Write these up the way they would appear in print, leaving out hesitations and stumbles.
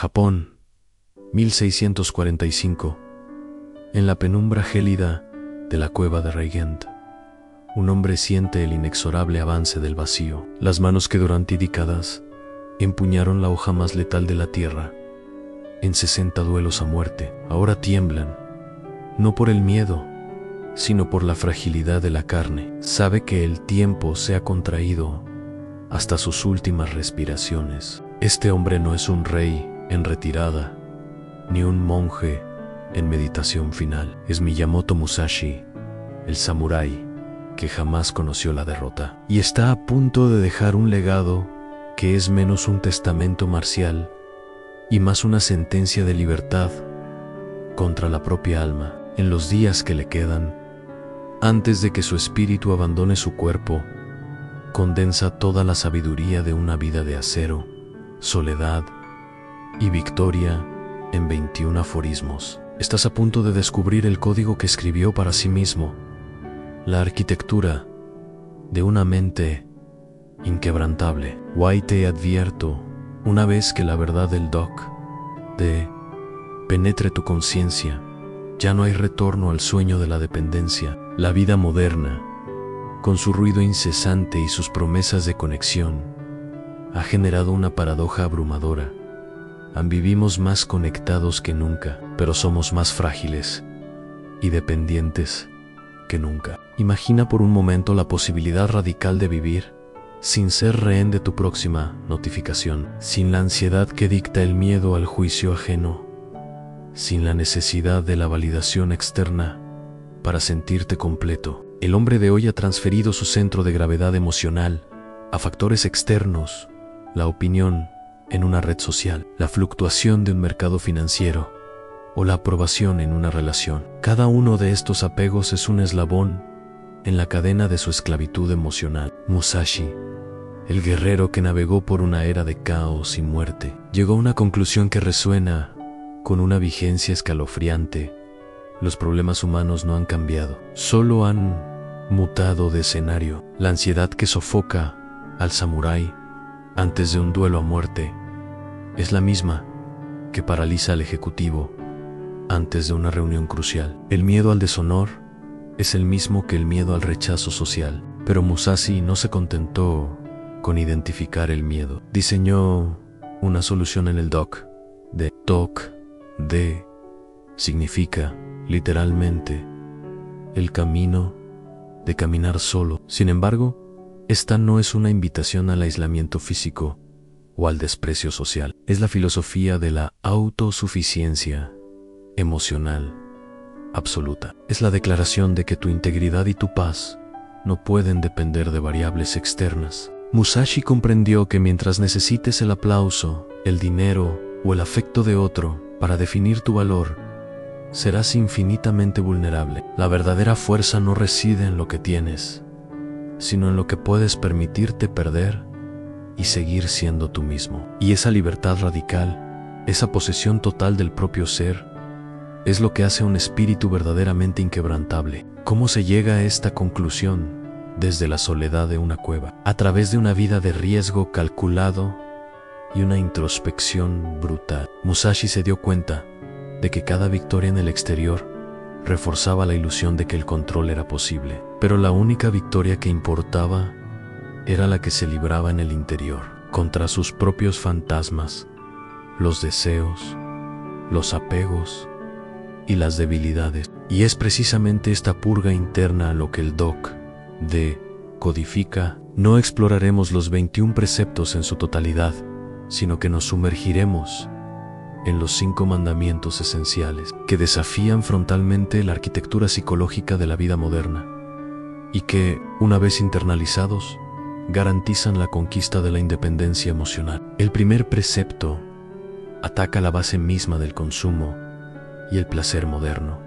Japón, 1645. En la penumbra gélida de la cueva de Regent, un hombre siente el inexorable avance del vacío. Las manos que durante décadas empuñaron la hoja más letal de la tierra, en 60 duelos a muerte, ahora tiemblan, no por el miedo, sino por la fragilidad de la carne. Sabe que el tiempo se ha contraído hasta sus últimas respiraciones. Este hombre no es un rey en retirada, ni un monje en meditación final. Es Miyamoto Musashi, el samurái que jamás conoció la derrota, y está a punto de dejar un legado que es menos un testamento marcial y más una sentencia de libertad contra la propia alma. En los días que le quedan, antes de que su espíritu abandone su cuerpo, condensa toda la sabiduría de una vida de acero, soledad y victoria en 21 aforismos. Estás a punto de descubrir el código que escribió para sí mismo, la arquitectura de una mente inquebrantable. Why te advierto, una vez que la verdad del Doc de penetre tu conciencia, ya no hay retorno al sueño de la dependencia. La vida moderna, con su ruido incesante y sus promesas de conexión, ha generado una paradoja abrumadora. Vivimos más conectados que nunca, pero somos más frágiles y dependientes que nunca. Imagina por un momento la posibilidad radical de vivir sin ser rehén de tu próxima notificación, sin la ansiedad que dicta el miedo al juicio ajeno, sin la necesidad de la validación externa para sentirte completo. El hombre de hoy ha transferido su centro de gravedad emocional a factores externos, la opinión en una red social, la fluctuación de un mercado financiero o la aprobación en una relación. Cada uno de estos apegos es un eslabón en la cadena de su esclavitud emocional. Musashi, el guerrero que navegó por una era de caos y muerte, llegó a una conclusión que resuena con una vigencia escalofriante. Los problemas humanos no han cambiado, solo han mutado de escenario. La ansiedad que sofoca al samurái antes de un duelo a muerte es la misma que paraliza al ejecutivo antes de una reunión crucial. El miedo al deshonor es el mismo que el miedo al rechazo social, pero Musashi no se contentó con identificar el miedo. Diseñó una solución en el Doc de Doc de significa literalmente el camino de caminar solo. Sin embargo, esta no es una invitación al aislamiento físico o al desprecio social. Es la filosofía de la autosuficiencia emocional absoluta. Es la declaración de que tu integridad y tu paz no pueden depender de variables externas. Musashi comprendió que mientras necesites el aplauso, el dinero o el afecto de otro para definir tu valor, serás infinitamente vulnerable. La verdadera fuerza no reside en lo que tienes, sino en lo que puedes permitirte perder y seguir siendo tú mismo. Y esa libertad radical, esa posesión total del propio ser, es lo que hace a un espíritu verdaderamente inquebrantable. ¿Cómo se llega a esta conclusión? Desde la soledad de una cueva, a través de una vida de riesgo calculado y una introspección brutal. Musashi se dio cuenta de que cada victoria en el exterior reforzaba la ilusión de que el control era posible, pero la única victoria que importaba era la que se libraba en el interior, contra sus propios fantasmas, los deseos, los apegos y las debilidades. Y es precisamente esta purga interna lo que el Doc de codifica. No exploraremos los 21 preceptos en su totalidad, sino que nos sumergiremos en los 5 mandamientos esenciales que desafían frontalmente la arquitectura psicológica de la vida moderna y que, una vez internalizados, garantizan la conquista de la independencia emocional. El primer precepto ataca la base misma del consumo y el placer moderno.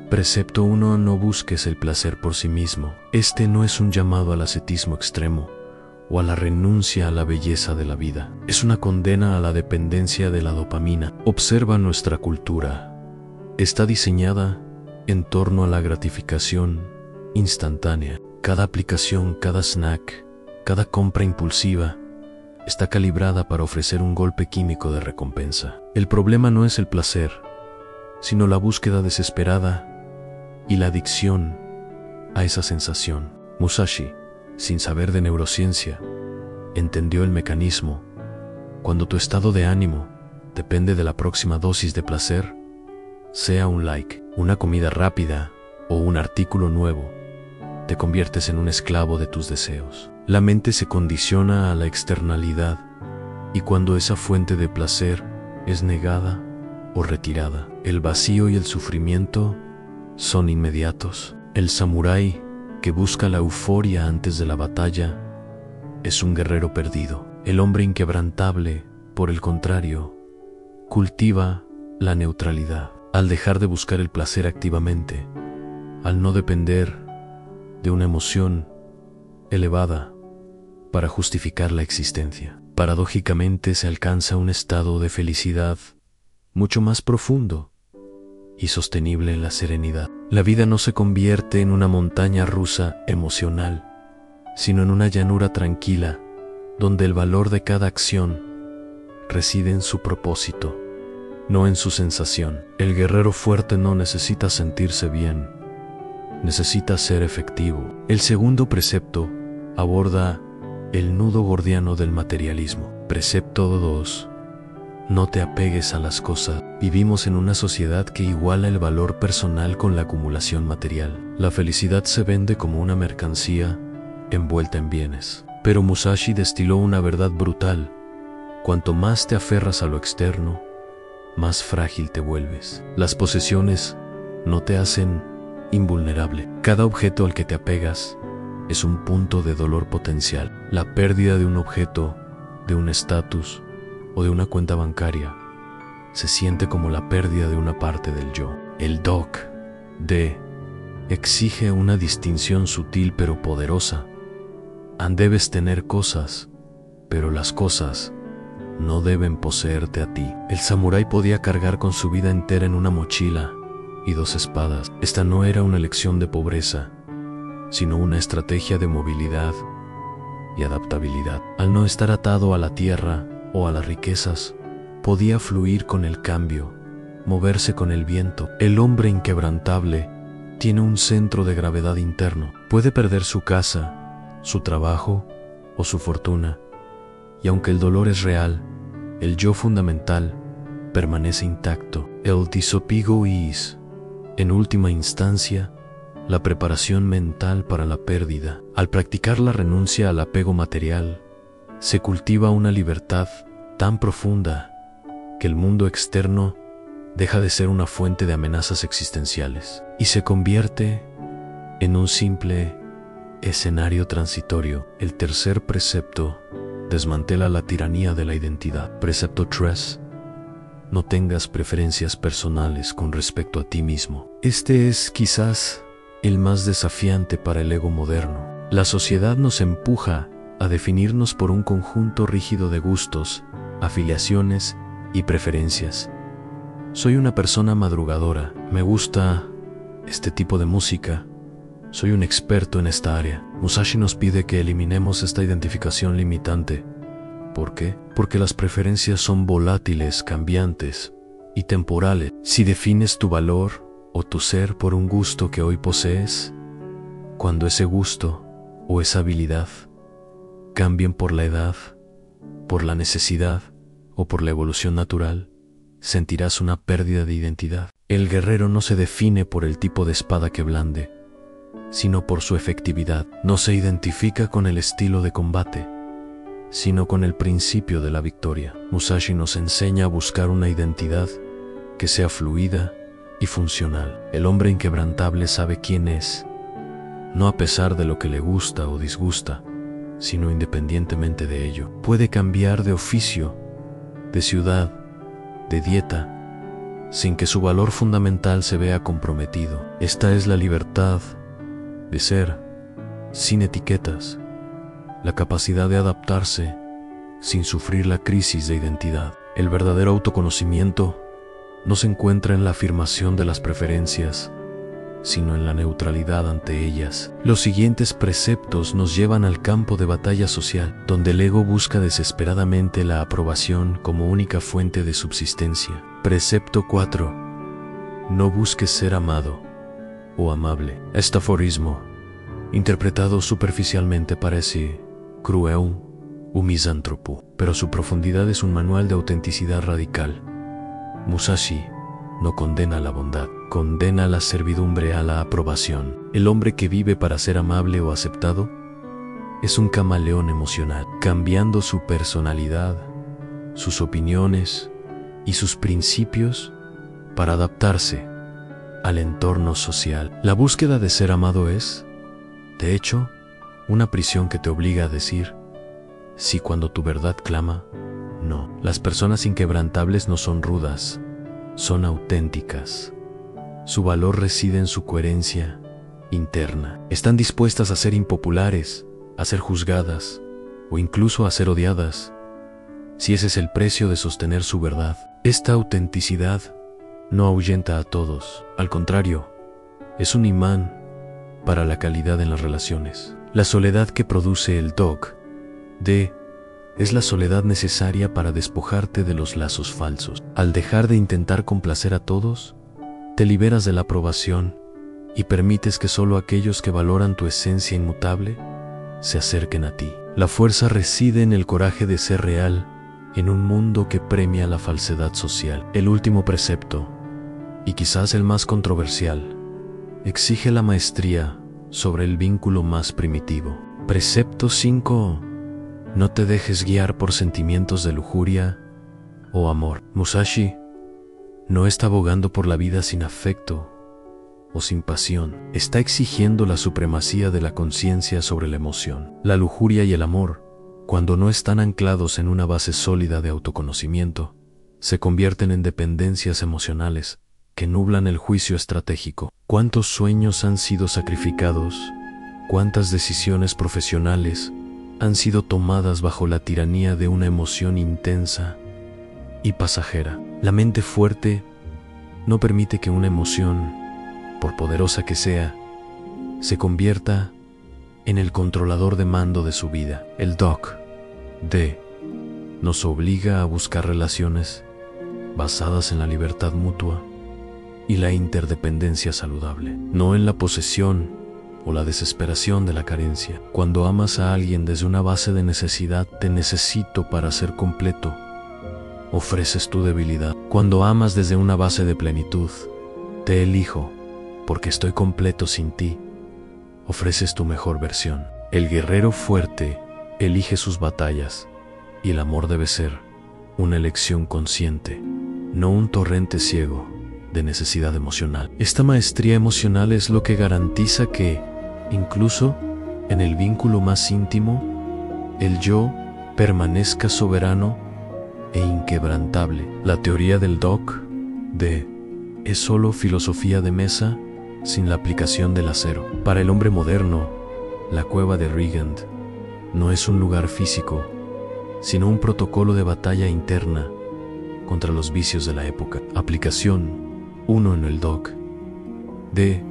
Precepto 1. No busques el placer por sí mismo. Este no es un llamado al ascetismo extremo o a la renuncia a la belleza de la vida. Es una condena a la dependencia de la dopamina. Observa nuestra cultura. Está diseñada en torno a la gratificación instantánea. Cada aplicación, cada snack, cada compra impulsiva está calibrada para ofrecer un golpe químico de recompensa. El problema no es el placer, sino la búsqueda desesperada y la adicción a esa sensación. Musashi, sin saber de neurociencia, entendió el mecanismo. Cuando tu estado de ánimo depende de la próxima dosis de placer, sea un like, una comida rápida o un artículo nuevo, te conviertes en un esclavo de tus deseos. La mente se condiciona a la externalidad, y cuando esa fuente de placer es negada o retirada, el vacío y el sufrimiento son inmediatos. El samurái que busca la euforia antes de la batalla es un guerrero perdido. El hombre inquebrantable, por el contrario, cultiva la neutralidad. Al dejar de buscar el placer activamente, al no depender de una emoción elevada para justificar la existencia, paradójicamente se alcanza un estado de felicidad mucho más profundo y sostenible en la serenidad. La vida no se convierte en una montaña rusa emocional, sino en una llanura tranquila, donde el valor de cada acción reside en su propósito, no en su sensación. El guerrero fuerte no necesita sentirse bien, necesita ser efectivo. El segundo precepto aborda el nudo gordiano del materialismo. Precepto 2. No te apegues a las cosas. Vivimos en una sociedad que iguala el valor personal con la acumulación material. La felicidad se vende como una mercancía envuelta en bienes. Pero Musashi destiló una verdad brutal. Cuanto más te aferras a lo externo, más frágil te vuelves. Las posesiones no te hacen invulnerable. Cada objeto al que te apegas es un punto de dolor potencial. La pérdida de un objeto, de un estatus o de una cuenta bancaria se siente como la pérdida de una parte del yo. El DOC exige una distinción sutil pero poderosa. Debes tener cosas, pero las cosas no deben poseerte a ti. El samurái podía cargar con su vida entera en una mochila y 2 espadas. Esta no era una elección de pobreza, sino una estrategia de movilidad y adaptabilidad. Al no estar atado a la tierra o a las riquezas, podía fluir con el cambio, moverse con el viento. El hombre inquebrantable tiene un centro de gravedad interno. Puede perder su casa, su trabajo o su fortuna, y aunque el dolor es real, el yo fundamental permanece intacto. El desapego es, en última instancia, la preparación mental para la pérdida. Al practicar la renuncia al apego material, se cultiva una libertad tan profunda que el mundo externo deja de ser una fuente de amenazas existenciales y se convierte en un simple escenario transitorio. El tercer precepto desmantela la tiranía de la identidad. Precepto 3. No tengas preferencias personales con respecto a ti mismo. Este es quizás el más desafiante para el ego moderno. La sociedad nos empuja a definirnos por un conjunto rígido de gustos, afiliaciones y preferencias. Soy una persona madrugadora, me gusta este tipo de música, soy un experto en esta área. Musashi nos pide que eliminemos esta identificación limitante. ¿Por qué? Porque las preferencias son volátiles, cambiantes y temporales. Si defines tu valor o tu ser por un gusto que hoy posees, cuando ese gusto o esa habilidad cambien por la edad, por la necesidad o por la evolución natural, sentirás una pérdida de identidad. El guerrero no se define por el tipo de espada que blande, sino por su efectividad. No se identifica con el estilo de combate, sino con el principio de la victoria. Musashi nos enseña a buscar una identidad que sea fluida y funcional. El hombre inquebrantable sabe quién es, no a pesar de lo que le gusta o disgusta, sino independientemente de ello. Puede cambiar de oficio, de ciudad, de dieta, sin que su valor fundamental se vea comprometido. Esta es la libertad de ser, sin etiquetas, la capacidad de adaptarse sin sufrir la crisis de identidad. El verdadero autoconocimiento no se encuentra en la afirmación de las preferencias, sino en la neutralidad ante ellas. Los siguientes preceptos nos llevan al campo de batalla social, donde el ego busca desesperadamente la aprobación como única fuente de subsistencia. Precepto 4. No busques ser amado o amable. Este aforismo, interpretado superficialmente, parece cruel o misántropo, pero su profundidad es un manual de autenticidad radical. Musashi no condena la bondad, condena la servidumbre a la aprobación. El hombre que vive para ser amable o aceptado es un camaleón emocional, cambiando su personalidad, sus opiniones y sus principios para adaptarse al entorno social. La búsqueda de ser amado es, de hecho, una prisión que te obliga a decir sí cuando tu verdad clama no. Las personas inquebrantables no son rudas, son auténticas. Su valor reside en su coherencia interna. Están dispuestas a ser impopulares, a ser juzgadas o incluso a ser odiadas, si ese es el precio de sostener su verdad. Esta autenticidad no ahuyenta a todos, al contrario, es un imán para la calidad en las relaciones. La soledad que produce el DOC-D es la soledad necesaria para despojarte de los lazos falsos. Al dejar de intentar complacer a todos, te liberas de la aprobación y permites que solo aquellos que valoran tu esencia inmutable se acerquen a ti. La fuerza reside en el coraje de ser real en un mundo que premia la falsedad social. El último precepto, y quizás el más controversial, exige la maestría sobre el vínculo más primitivo. Precepto 5. No te dejes guiar por sentimientos de lujuria o amor. Musashi no está abogando por la vida sin afecto o sin pasión. Está exigiendo la supremacía de la conciencia sobre la emoción. La lujuria y el amor, cuando no están anclados en una base sólida de autoconocimiento, se convierten en dependencias emocionales que nublan el juicio estratégico. ¿Cuántos sueños han sido sacrificados? ¿Cuántas decisiones profesionales han sido tomadas bajo la tiranía de una emoción intensa y pasajera? La mente fuerte no permite que una emoción, por poderosa que sea, se convierta en el controlador de mando de su vida. El DOC-D nos obliga a buscar relaciones basadas en la libertad mutua y la interdependencia saludable, no en la posesión o la desesperación de la carencia. Cuando amas a alguien desde una base de necesidad, te necesito para ser completo, ofreces tu debilidad. Cuando amas desde una base de plenitud, te elijo porque estoy completo sin ti, ofreces tu mejor versión. El guerrero fuerte elige sus batallas y el amor debe ser una elección consciente, no un torrente ciego de necesidad emocional. Esta maestría emocional es lo que garantiza que, incluso en el vínculo más íntimo, el yo permanezca soberano e inquebrantable. La teoría del DOC-D es solo filosofía de mesa sin la aplicación del acero. Para el hombre moderno, la cueva de Regent no es un lugar físico, sino un protocolo de batalla interna contra los vicios de la época. Aplicación 1 en el DOC-D.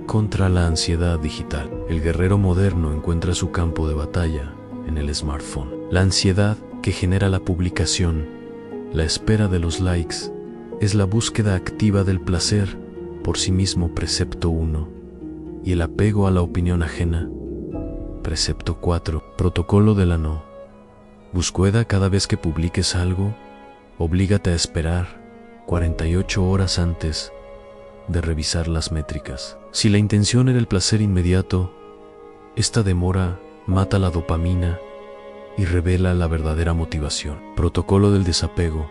Contra la ansiedad digital. El guerrero moderno encuentra su campo de batalla en el smartphone. La ansiedad que genera la publicación, la espera de los likes, es la búsqueda activa del placer por sí mismo, precepto 1, y el apego a la opinión ajena, precepto 4. Protocolo de la no búsqueda. Cada vez que publiques algo, oblígate a esperar 48 horas antes de revisar las métricas. Si la intención era el placer inmediato, esta demora mata la dopamina y revela la verdadera motivación. Protocolo del desapego.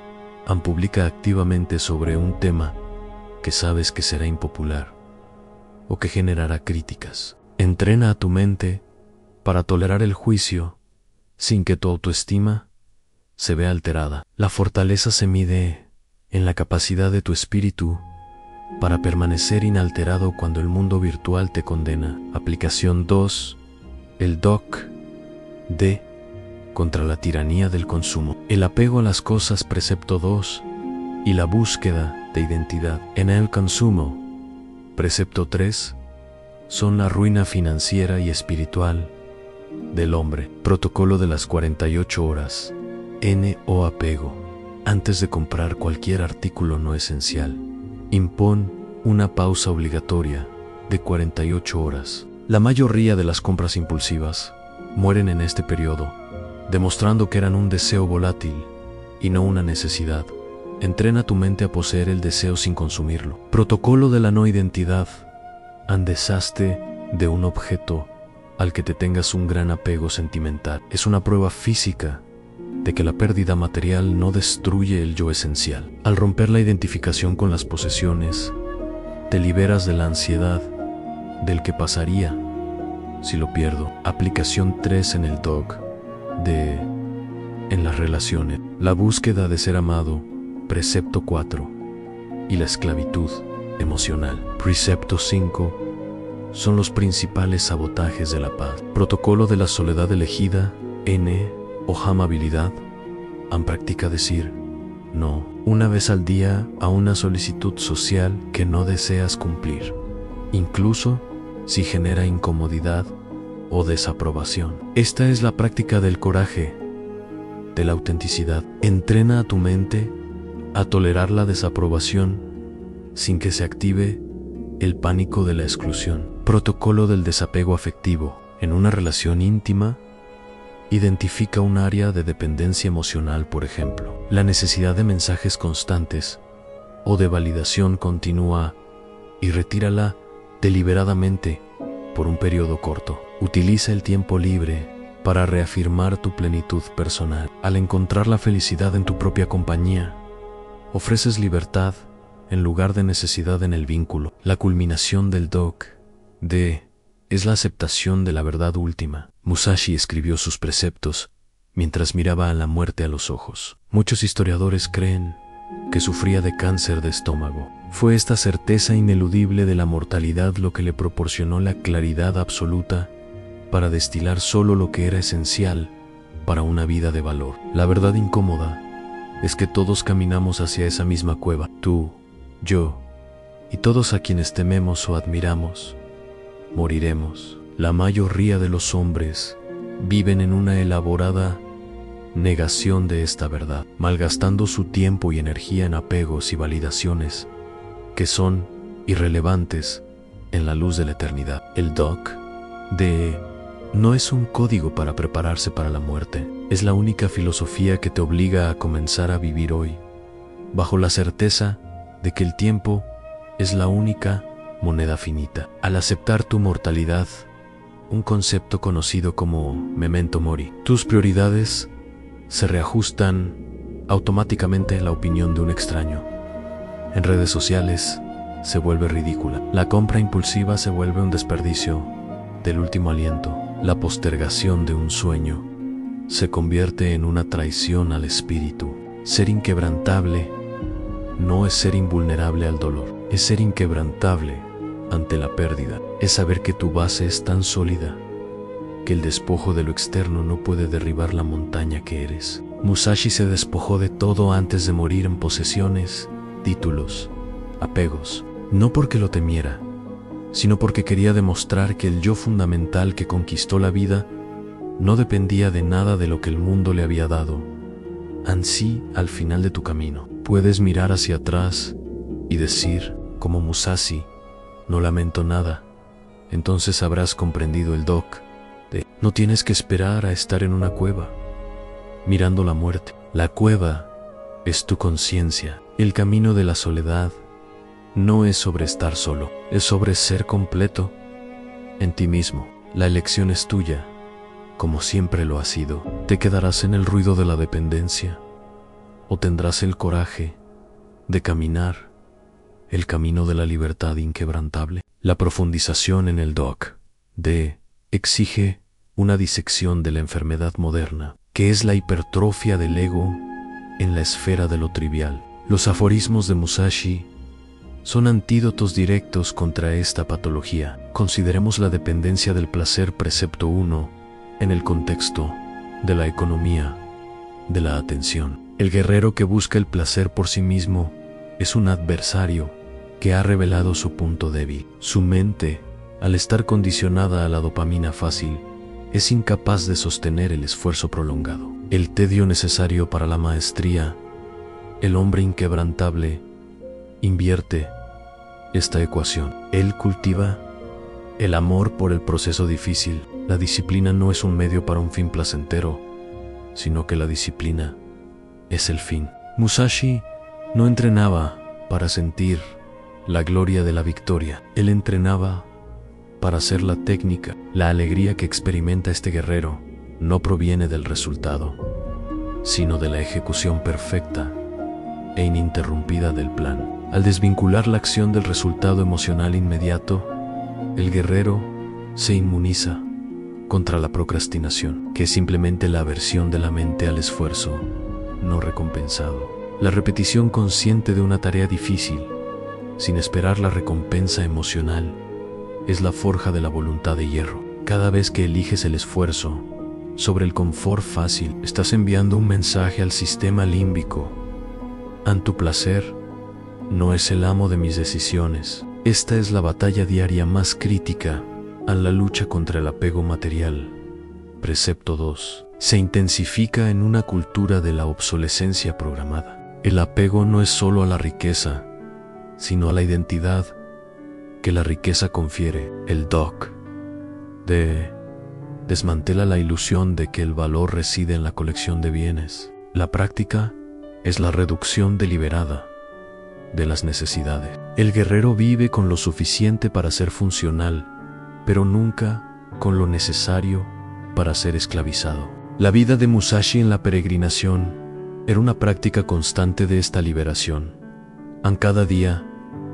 Publica activamente sobre un tema que sabes que será impopular o que generará críticas. Entrena a tu mente para tolerar el juicio sin que tu autoestima se vea alterada. La fortaleza se mide en la capacidad de tu espíritu para permanecer inalterado cuando el mundo virtual te condena. Aplicación 2. El DOC-D contra la tiranía del consumo. El apego a las cosas, precepto 2, y la búsqueda de identidad en el consumo, Precepto 3. Son la ruina financiera y espiritual del hombre. Protocolo de las 48 horas. No apego. Antes de comprar cualquier artículo no esencial, impón una pausa obligatoria de 48 horas. La mayoría de las compras impulsivas mueren en este periodo, demostrando que eran un deseo volátil y no una necesidad. Entrena tu mente a poseer el deseo sin consumirlo. Protocolo de la no identidad. Deshazte de un objeto al que te tengas un gran apego sentimental. Es una prueba física de que la pérdida material no destruye el yo esencial. Al romper la identificación con las posesiones, te liberas de la ansiedad del que pasaría si lo pierdo. Aplicación 3 en el DOC en las relaciones. La búsqueda de ser amado. Precepto 4. Y la esclavitud emocional. Precepto 5. Son los principales sabotajes de la paz. Protocolo de la soledad elegida. O amabilidad. Practica decir no una vez al día a una solicitud social que no deseas cumplir, incluso si genera incomodidad o desaprobación. Esta es la práctica del coraje, de la autenticidad. Entrena a tu mente a tolerar la desaprobación sin que se active el pánico de la exclusión. Protocolo del desapego afectivo. En una relación íntima, identifica un área de dependencia emocional, por ejemplo, la necesidad de mensajes constantes o de validación continua, y retírala deliberadamente por un periodo corto. Utiliza el tiempo libre para reafirmar tu plenitud personal. Al encontrar la felicidad en tu propia compañía, ofreces libertad en lugar de necesidad en el vínculo. La culminación del DOC es la aceptación de la verdad última. Musashi escribió sus preceptos mientras miraba a la muerte a los ojos. Muchos historiadores creen que sufría de cáncer de estómago. Fue esta certeza ineludible de la mortalidad lo que le proporcionó la claridad absoluta para destilar solo lo que era esencial para una vida de valor. La verdad incómoda es que todos caminamos hacia esa misma cueva. Tú, yo y todos a quienes tememos o admiramos moriremos. La mayoría de los hombres viven en una elaborada negación de esta verdad, malgastando su tiempo y energía en apegos y validaciones que son irrelevantes en la luz de la eternidad. El DOC no es un código para prepararse para la muerte, es la única filosofía que te obliga a comenzar a vivir hoy, bajo la certeza de que el tiempo es la única moneda finita. Al aceptar tu mortalidad, un concepto conocido como memento mori, tus prioridades se reajustan automáticamente a la opinión de un extraño. En redes sociales se vuelve ridícula. La compra impulsiva se vuelve un desperdicio del último aliento. La postergación de un sueño se convierte en una traición al espíritu. Ser inquebrantable no es ser invulnerable al dolor, es ser inquebrantable ante la pérdida. Es saber que tu base es tan sólida que el despojo de lo externo no puede derribar la montaña que eres. Musashi se despojó de todo antes de morir en posesiones, títulos, apegos, no porque lo temiera, sino porque quería demostrar que el yo fundamental que conquistó la vida no dependía de nada de lo que el mundo le había dado. Ansí, al final de tu camino, puedes mirar hacia atrás y decir, como Musashi, no lamento nada. Entonces habrás comprendido el DOC no tienes que esperar a estar en una cueva, mirando la muerte. La cueva es tu conciencia. El camino de la soledad no es sobre estar solo, es sobre ser completo en ti mismo. La elección es tuya, como siempre lo ha sido. ¿Te quedarás en el ruido de la dependencia o tendrás el coraje de caminar el camino de la libertad inquebrantable? La profundización en el DOC exige una disección de la enfermedad moderna, que es la hipertrofia del ego en la esfera de lo trivial. Los aforismos de Musashi son antídotos directos contra esta patología. Consideremos la dependencia del placer, precepto 1, en el contexto de la economía de la atención. El guerrero que busca el placer por sí mismo es un adversario que ha revelado su punto débil. Su mente, al estar condicionada a la dopamina fácil, es incapaz de sostener el esfuerzo prolongado, el tedio necesario para la maestría. El hombre inquebrantable invierte esta ecuación. Él cultiva el amor por el proceso difícil. La disciplina no es un medio para un fin placentero, sino que la disciplina es el fin. Musashi no entrenaba para sentir la gloria de la victoria. Él entrenaba para hacer la técnica. La alegría que experimenta este guerrero no proviene del resultado, sino de la ejecución perfecta e ininterrumpida del plan. Al desvincular la acción del resultado emocional inmediato, el guerrero se inmuniza contra la procrastinación, que es simplemente la aversión de la mente al esfuerzo no recompensado. La repetición consciente de una tarea difícil, sin esperar la recompensa emocional, es la forja de la voluntad de hierro. Cada vez que eliges el esfuerzo sobre el confort fácil, estás enviando un mensaje al sistema límbico. Tu placer no es el amo de mis decisiones. Esta es la batalla diaria más crítica a la lucha contra el apego material. Precepto 2. Se intensifica en una cultura de la obsolescencia programada. El apego no es solo a la riqueza, sino a la identidad que la riqueza confiere. El DOC desmantela la ilusión de que el valor reside en la colección de bienes. La práctica es la reducción deliberada de las necesidades. El guerrero vive con lo suficiente para ser funcional, pero nunca con lo necesario para ser esclavizado. La vida de Musashi en la peregrinación era una práctica constante de esta liberación. Cada día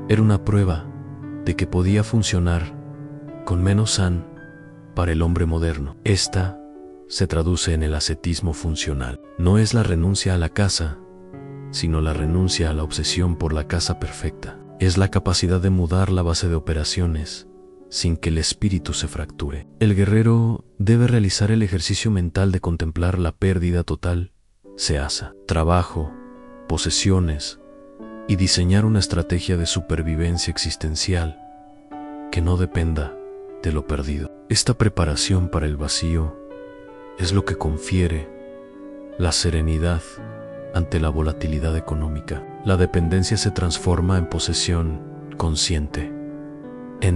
era una prueba de que podía funcionar con menos san para el hombre moderno. Esta se traduce en el ascetismo funcional. No es la renuncia a la casa, sino la renuncia a la obsesión por la casa perfecta. Es la capacidad de mudar la base de operaciones sin que el espíritu se fracture. El guerrero debe realizar el ejercicio mental de contemplar la pérdida total, seasa, trabajo, posesiones, y diseñar una estrategia de supervivencia existencial que no dependa de lo perdido. Esta preparación para el vacío es lo que confiere la serenidad ante la volatilidad económica. La dependencia se transforma en posesión consciente.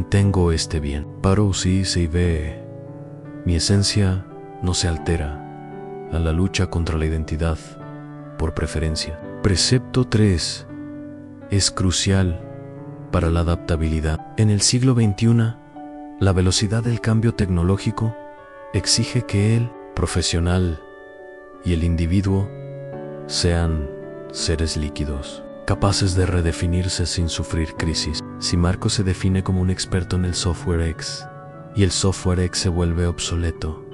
Tengo este bien. Paro si se ve. Mi esencia no se altera a la lucha contra la identidad por preferencia. Precepto 3 es crucial para la adaptabilidad. En el siglo XXI, la velocidad del cambio tecnológico exige que el profesional y el individuo sean seres líquidos, capaces de redefinirse sin sufrir crisis. Si Marco se define como un experto en el software X y el software X se vuelve obsoleto,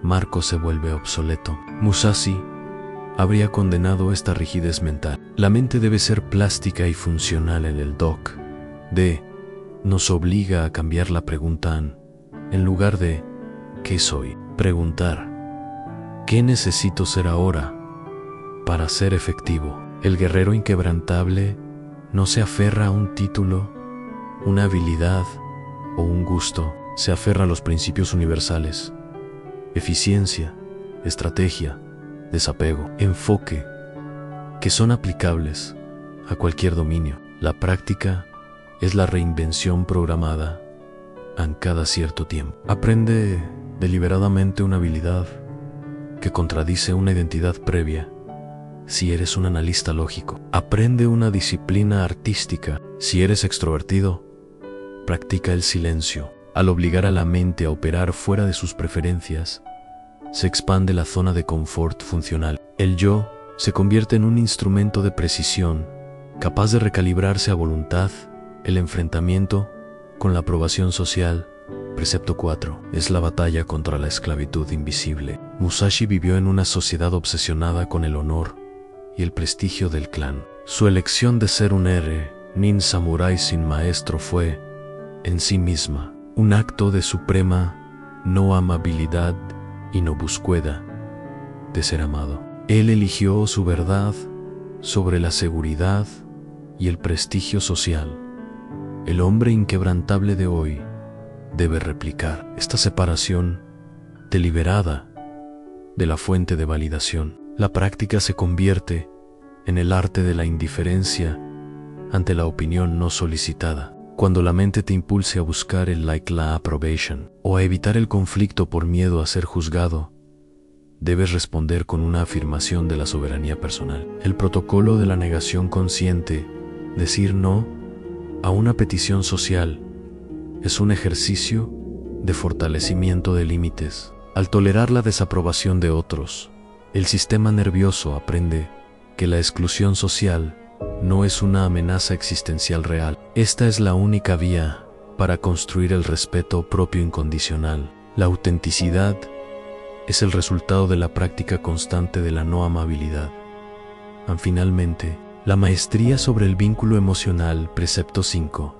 Marco se vuelve obsoleto. Musashi habría condenado esta rigidez mental. La mente debe ser plástica y funcional. En el DOC nos obliga a cambiar la pregunta en lugar de ¿qué soy? Preguntar ¿qué necesito ser ahora para ser efectivo? El guerrero inquebrantable no se aferra a un título, una habilidad o un gusto. Se aferra a los principios universales: eficiencia, estrategia, desapego, enfoque, que son aplicables a cualquier dominio. La práctica es la reinvención programada en cada cierto tiempo. Aprende deliberadamente una habilidad que contradice una identidad previa si eres un analista lógico. Aprende una disciplina artística si eres extrovertido. Practica el silencio. Al obligar a la mente a operar fuera de sus preferencias, se expande la zona de confort funcional. El yo se convierte en un instrumento de precisión, capaz de recalibrarse a voluntad. El enfrentamiento con la aprobación social. Precepto 4 es la batalla contra la esclavitud invisible. Musashi vivió en una sociedad obsesionada con el honor y el prestigio del clan. Su elección de ser un nin samurái sin maestro fue, en sí misma, un acto de suprema no amabilidad y no búsqueda de ser amado. Él eligió su verdad sobre la seguridad y el prestigio social El hombre inquebrantable de hoy debe replicar esta separación deliberada de la fuente de validación. La práctica se convierte en el arte de la indiferencia ante la opinión no solicitada. Cuando la mente te impulse a buscar el like, la approbation, o a evitar el conflicto por miedo a ser juzgado, debes responder con una afirmación de la soberanía personal. El protocolo de la negación consciente, decir no a una petición social, es un ejercicio de fortalecimiento de límites. Al tolerar la desaprobación de otros, el sistema nervioso aprende que la exclusión social no es una amenaza existencial real. Esta es la única vía para construir el respeto propio incondicional. La autenticidad es el resultado de la práctica constante de la no amabilidad. Finalmente, la maestría sobre el vínculo emocional, precepto 5,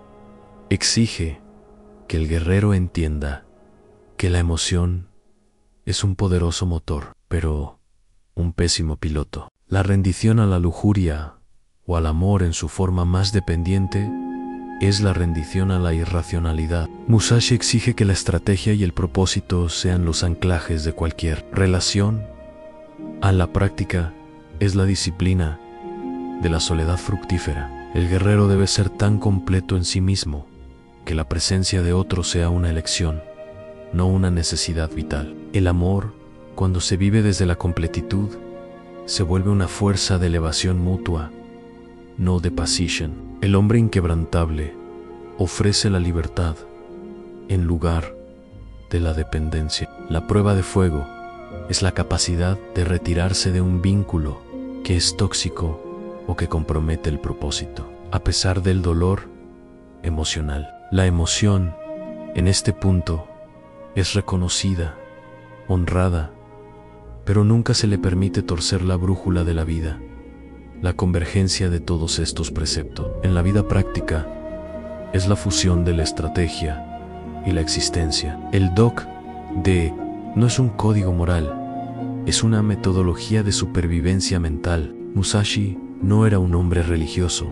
exige que el guerrero entienda que la emoción es un poderoso motor, pero un pésimo piloto. La rendición a la lujuria o al amor en su forma más dependiente es la rendición a la irracionalidad. Musashi exige que la estrategia y el propósito sean los anclajes de cualquier relación. A la práctica es la disciplina de la soledad fructífera. El guerrero debe ser tan completo en sí mismo que la presencia de otro sea una elección, no una necesidad vital. El amor, cuando se vive desde la completitud, se vuelve una fuerza de elevación mutua, no de pasión. El hombre inquebrantable ofrece la libertad en lugar de la dependencia. La prueba de fuego es la capacidad de retirarse de un vínculo que es tóxico o que compromete el propósito, a pesar del dolor emocional. La emoción, en este punto, es reconocida, honrada, pero nunca se le permite torcer la brújula de la vida. La convergencia de todos estos preceptos en la vida práctica es la fusión de la estrategia y la existencia. El DOC-D no es un código moral, es una metodología de supervivencia mental. Musashi no era un hombre religioso,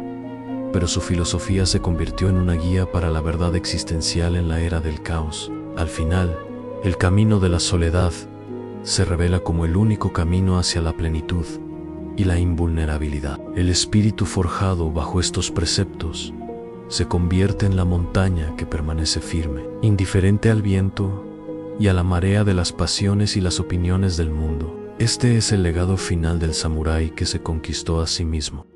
pero su filosofía se convirtió en una guía para la verdad existencial en la era del caos. Al final, el camino de la soledad se revela como el único camino hacia la plenitud y la invulnerabilidad. El espíritu forjado bajo estos preceptos se convierte en la montaña que permanece firme, indiferente al viento y a la marea de las pasiones y las opiniones del mundo. Este es el legado final del samurái que se conquistó a sí mismo.